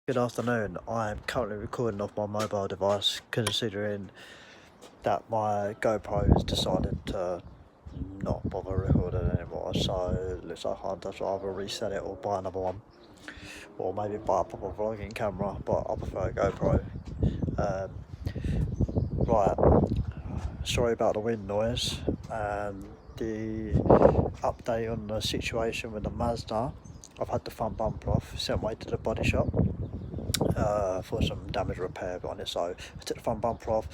Good afternoon. I am currently recording off my mobile device, considering that my GoPro has decided to not bother recording anymore, so it looks like I'll just either reset it or buy another one, or maybe buy a proper vlogging camera, but I prefer a GoPro. Right, sorry about the wind noise and the update on the situation with the Mazda. I've had the front bumper off, sent away to the body shop for some damage repair on it. So I took the front bumper off,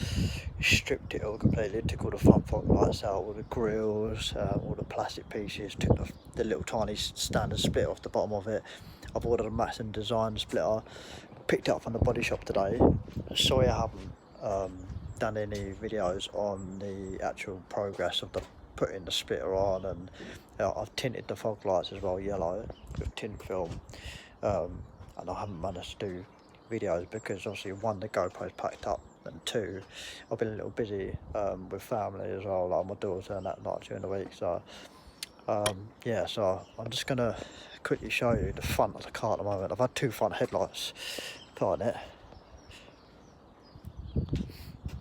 stripped it all completely, took all the front fog lights out, all the grills, all the plastic pieces, took the little tiny standard split off the bottom of it. I've ordered a maxton design splitter, picked it up from the body shop today. Sorry I haven't done any videos on the actual progress of the putting the splitter on, and I've tinted the fog lights as well yellow with tin film, and I haven't managed to do videos because obviously one, the GoPro's packed up, and two, I've been a little busy with family as well, like my daughter and that night during the week. So yeah, so I'm just gonna quickly show you the front of the car at the moment. I've had two front headlights put on it,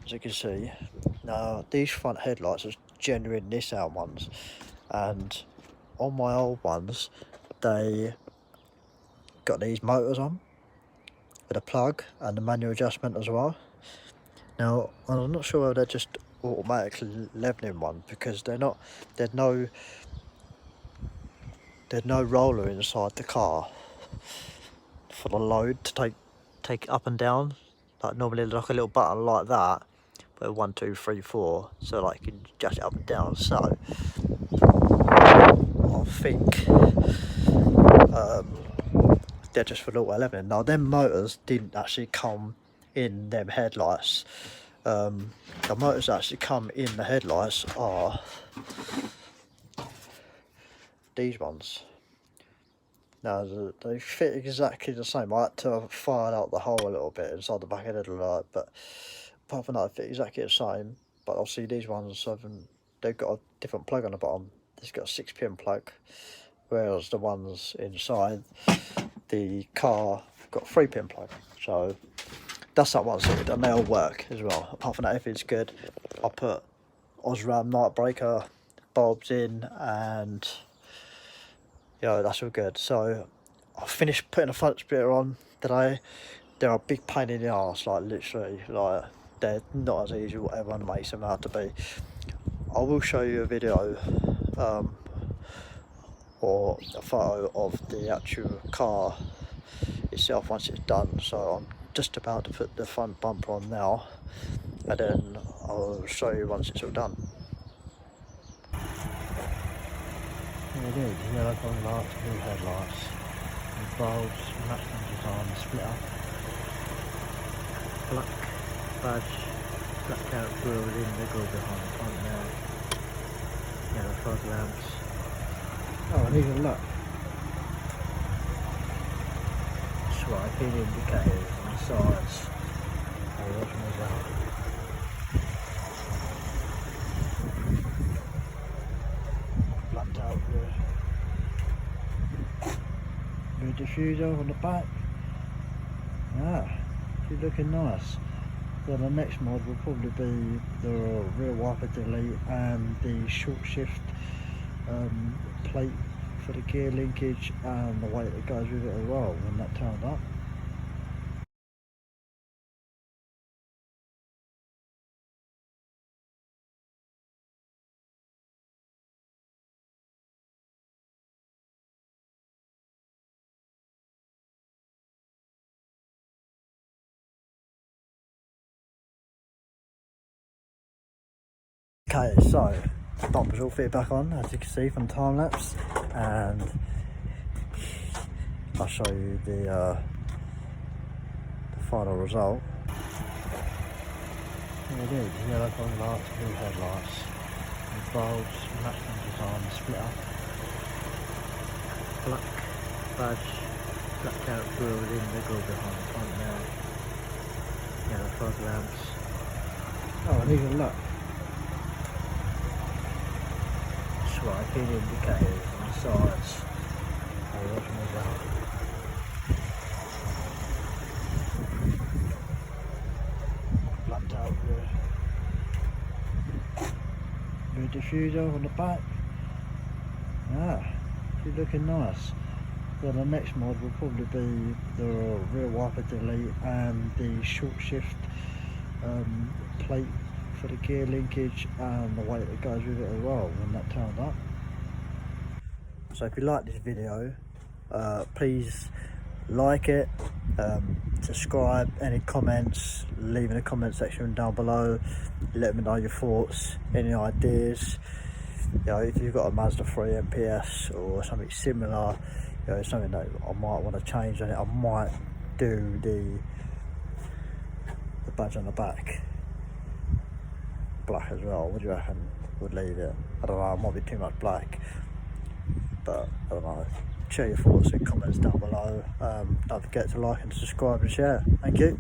as you can see. Now these front headlights are genuine Nissan ones, and on my old ones they got these motors on with a plug and the manual adjustment as well. Now I'm not sure whether they're just automatically leveling one, because there's no roller inside the car for the load to take up and down, like normally like a little button like that, but 1, 2, 3, 4, so like you can adjust it up and down. So I think they're just for auto leveling. Now them motors didn't actually come in them headlights. The motors that actually come in the headlights are these ones. Now they fit exactly the same. I had to fire out the hole a little bit inside the back of the headlight, but apart from that, they fit exactly the same. But obviously these ones they've got a different plug on the bottom. It's got a 6-pin plug, whereas the ones inside the car got a 3-pin plug. So that's that one sorted, and they all work as well. Apart from that, everything's good. I put Osram night breaker bulbs in, and that's all good. So I finished putting the front splitter on today. They're a big pain in the arse, like literally, like they're not as easy as what everyone makes them out to be. I will show you a video or a photo of the actual car itself once it's done. So I'm just about to put the front bumper on now, and then I'll show you once it's all done. There it is, yellow fog lights, blue headlights, and bulbs, maxton design, splitter, black badge, black out grille in the grill behind the front now, yellow fog lamps. Oh, and even look, swiping indicators on the sides. Oh, watch them as well. Blacked out the diffuser on the back. She's looking nice. So the next mod will probably be the rear wiper delete and the short shift plate for the gear linkage, and the weight that goes with it as well when that turns up. Okay, so the bumper's all fit back on, as you can see from the time lapse, and I'll show you the final result. There it is, yellow fog lights, blue headlights, and bulbs, maxton design, splitter, black badge, black out grille in the grill behind the front now, yellow fog lamps. Oh, and even look, swiping indicators on the sides. Oh, watch them as well. rear diffuser on the back. She's looking nice. Then the next mod will probably be the rear wiper delete and the short shift plate for the gear linkage and the weight that goes with it as well when that turns up. So if you like this video, please like it, subscribe, any comments, leave in the comment section down below, let me know your thoughts, any ideas. You know, if you've got a Mazda 3 MPS or something similar, you know, something that I might want to change on it, I might do the badge on the back black as well. What do you reckon? Would leave it? I don't know, it might be too much black, but I don't know. Share your thoughts in comments down below. Don't forget to like and subscribe and share. Thank you.